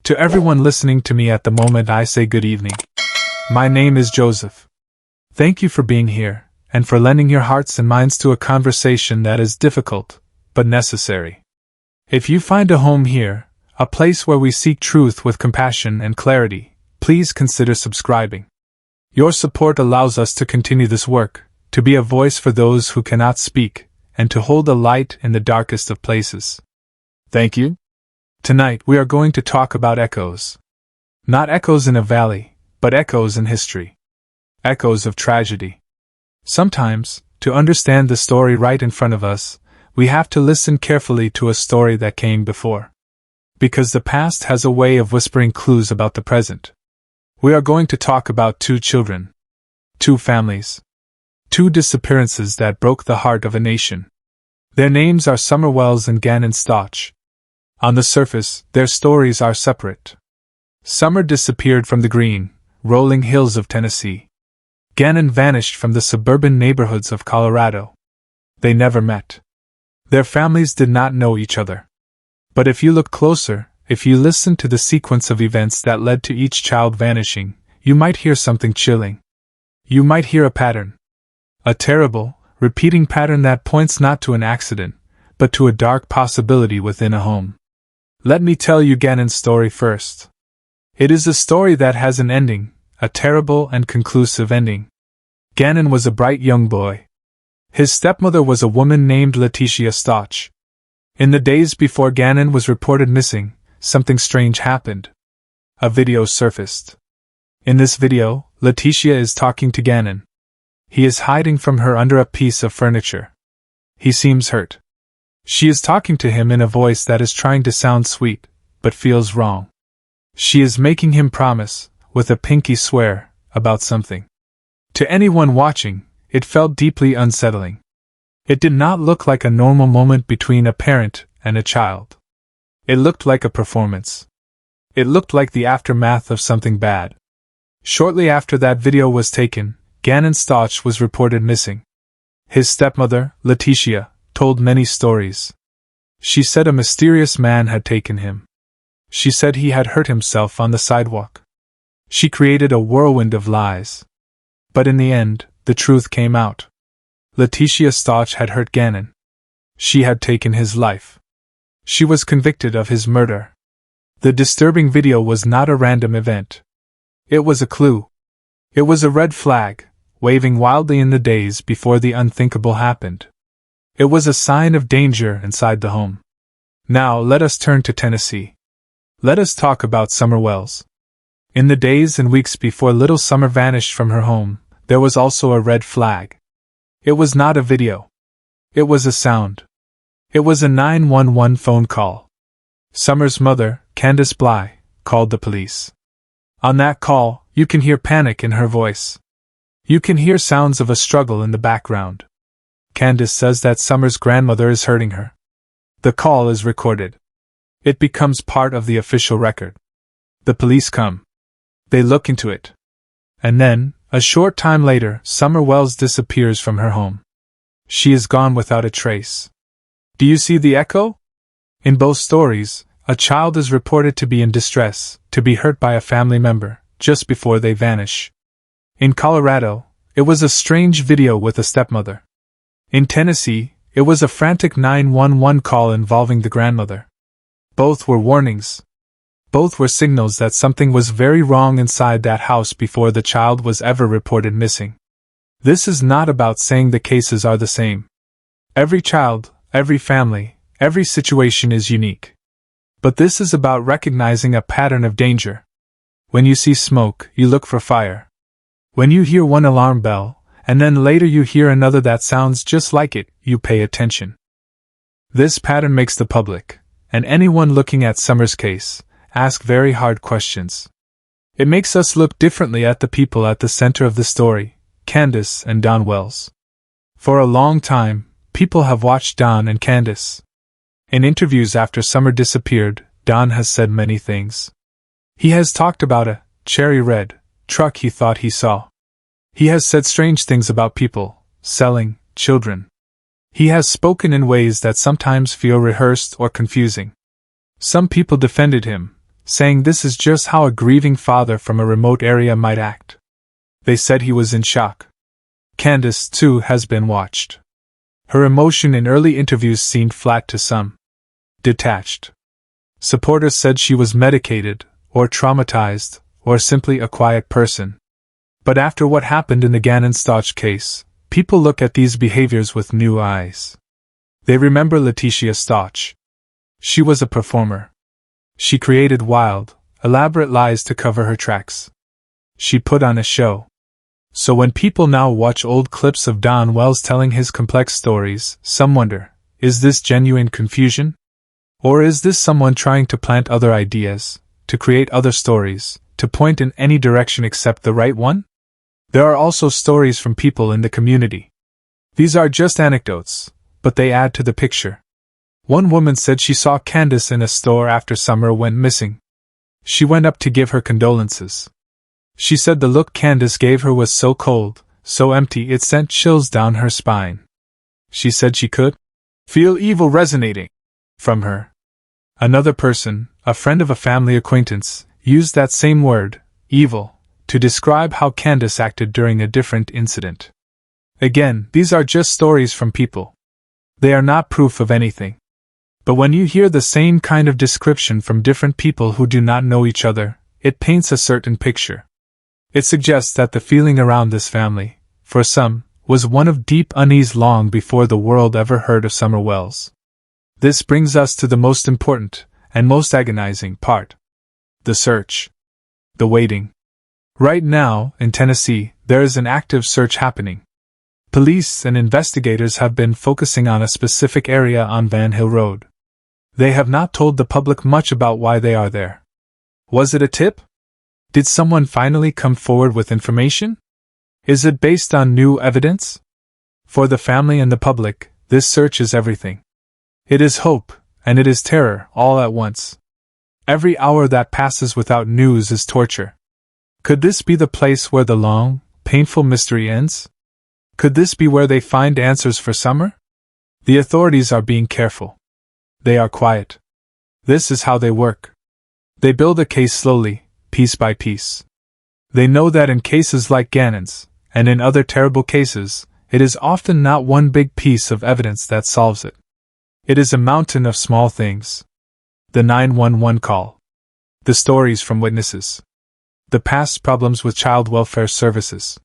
To everyone listening to me at the moment, I say good evening. My name is Joseph. Thank you for being here, and for lending your hearts and minds to a conversation that is difficult, but necessary. If you find a home here, a place where we seek truth with compassion and clarity, please consider subscribing. Your support allows us to continue this work, to be a voice for those who cannot speak, and to hold a light in the darkest of places. Thank you. Tonight we are going to talk about echoes. Not echoes in a valley, but echoes in history. Echoes of tragedy. Sometimes, to understand the story right in front of us, we have to listen carefully to a story that came before. Because the past has a way of whispering clues about the present. We are going to talk about two children. Two families. Two disappearances that broke the heart of a nation. Their names are Summer Wells and Gannon Stotch. On the surface, their stories are separate. Summer disappeared from the green, rolling hills of Tennessee. Gannon vanished from the suburban neighborhoods of Colorado. They never met. Their families did not know each other. But if you look closer, if you listen to the sequence of events that led to each child vanishing, you might hear something chilling. You might hear a pattern. A terrible, repeating pattern that points not to an accident, but to a dark possibility within a home. Let me tell you Gannon's story first. It is a story that has an ending, a terrible and conclusive ending. Gannon was a bright young boy. His stepmother was a woman named Letitia Stotch. In the days before Gannon was reported missing, something strange happened. A video surfaced. In this video, Letitia is talking to Gannon. He is hiding from her under a piece of furniture. He seems hurt. She is talking to him in a voice that is trying to sound sweet, but feels wrong. She is making him promise, with a pinky swear, about something. To anyone watching, it felt deeply unsettling. It did not look like a normal moment between a parent and a child. It looked like a performance. It looked like the aftermath of something bad. Shortly after that video was taken, Gannon Stotch was reported missing. His stepmother, Letitia, told many stories. She said a mysterious man had taken him. She said he had hurt himself on the sidewalk. She created a whirlwind of lies. But in the end, the truth came out. Letitia Stotch had hurt Gannon. She had taken his life. She was convicted of his murder. The disturbing video was not a random event. It was a clue. It was a red flag, waving wildly in the days before the unthinkable happened. It was a sign of danger inside the home. Now let us turn to Tennessee. Let us talk about Summer Wells. In the days and weeks before little Summer vanished from her home, there was also a red flag. It was not a video. It was a sound. It was a 911 phone call. Summer's mother, Candace Bly, called the police. On that call, you can hear panic in her voice. You can hear sounds of a struggle in the background. Candace says that Summer's grandmother is hurting her. The call is recorded. It becomes part of the official record. The police come. They look into it. And then, a short time later, Summer Wells disappears from her home. She is gone without a trace. Do you see the echo? In both stories, a child is reported to be in distress, to be hurt by a family member, just before they vanish. In Colorado, it was a strange video with a stepmother. In Tennessee, it was a frantic 911 call involving the grandmother. Both were warnings. Both were signals that something was very wrong inside that house before the child was ever reported missing. This is not about saying the cases are the same. Every child, every family, every situation is unique. But this is about recognizing a pattern of danger. When you see smoke, you look for fire. When you hear one alarm bell, and then later you hear another that sounds just like it, you pay attention. This pattern makes the public, and anyone looking at Summer's case, ask very hard questions. It makes us look differently at the people at the center of the story, Candace and Don Wells. For a long time, people have watched Don and Candace. In interviews after Summer disappeared, Don has said many things. He has talked about a cherry red truck he thought he saw. He has said strange things about people, selling children. He has spoken in ways that sometimes feel rehearsed or confusing. Some people defended him, saying this is just how a grieving father from a remote area might act. They said he was in shock. Candace, too, has been watched. Her emotion in early interviews seemed flat to some. Detached. Supporters said she was medicated, or traumatized, or simply a quiet person. But after what happened in the Gannon Stauch case, people look at these behaviors with new eyes. They remember Letitia Stauch. She was a performer. She created wild, elaborate lies to cover her tracks. She put on a show. So when people now watch old clips of Don Wells telling his complex stories, some wonder, is this genuine confusion? Or is this someone trying to plant other ideas, to create other stories, to point in any direction except the right one? There are also stories from people in the community. These are just anecdotes, but they add to the picture. One woman said she saw Candace in a store after Summer went missing. She went up to give her condolences. She said the look Candace gave her was so cold, so empty it sent chills down her spine. She said she could feel evil resonating from her. Another person, a friend of a family acquaintance, used that same word, evil, to describe how Candace acted during a different incident. Again, these are just stories from people. They are not proof of anything. But when you hear the same kind of description from different people who do not know each other, it paints a certain picture. It suggests that the feeling around this family, for some, was one of deep unease long before the world ever heard of Summer Wells. This brings us to the most important, and most agonizing part. The search. The waiting. Right now, in Tennessee, there is an active search happening. Police and investigators have been focusing on a specific area on Van Hill Road. They have not told the public much about why they are there. Was it a tip? Did someone finally come forward with information? Is it based on new evidence? For the family and the public, this search is everything. It is hope, and it is terror, all at once. Every hour that passes without news is torture. Could this be the place where the long, painful mystery ends? Could this be where they find answers for Summer? The authorities are being careful. They are quiet. This is how they work. They build a case slowly, piece by piece. They know that in cases like Gannon's, and in other terrible cases, it is often not one big piece of evidence that solves it. It is a mountain of small things. The 911 call. The stories from witnesses. The past problems with child welfare services.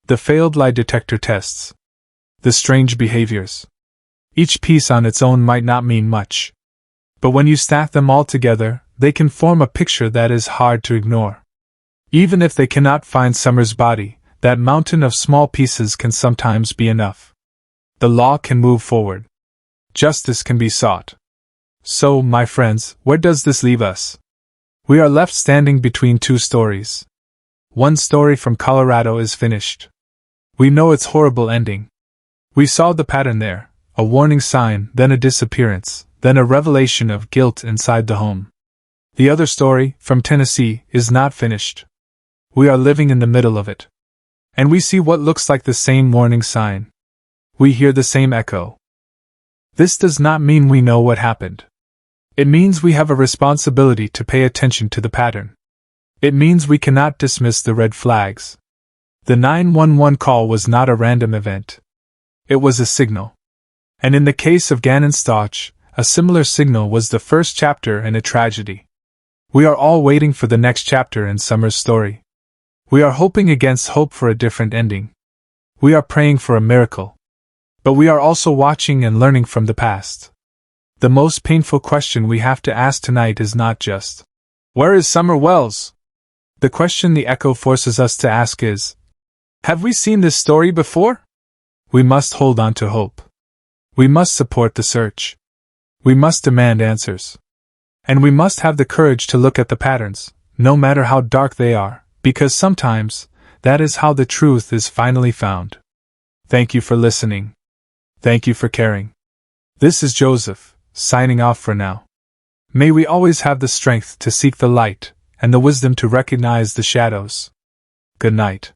The failed lie detector tests. The strange behaviors. Each piece on its own might not mean much. But when you stack them all together, they can form a picture that is hard to ignore. Even if they cannot find Summer's body, that mountain of small pieces can sometimes be enough. The law can move forward. Justice can be sought. So, my friends, where does this leave us? We are left standing between two stories. One story from Colorado is finished. We know its horrible ending. We saw the pattern there, a warning sign, then a disappearance, then a revelation of guilt inside the home. The other story, from Tennessee, is not finished. We are living in the middle of it. And we see what looks like the same warning sign. We hear the same echo. This does not mean we know what happened. It means we have a responsibility to pay attention to the pattern. It means we cannot dismiss the red flags. The 911 call was not a random event. It was a signal. And in the case of Gannon Stauch, a similar signal was the first chapter in a tragedy. We are all waiting for the next chapter in Summer's story. We are hoping against hope for a different ending. We are praying for a miracle. But we are also watching and learning from the past. The most painful question we have to ask tonight is not just, where is Summer Wells? The question the echo forces us to ask is, have we seen this story before? We must hold on to hope. We must support the search. We must demand answers. And we must have the courage to look at the patterns, no matter how dark they are, because sometimes, that is how the truth is finally found. Thank you for listening. Thank you for caring. This is Joseph, signing off for now. May we always have the strength to seek the light, and the wisdom to recognize the shadows. Good night.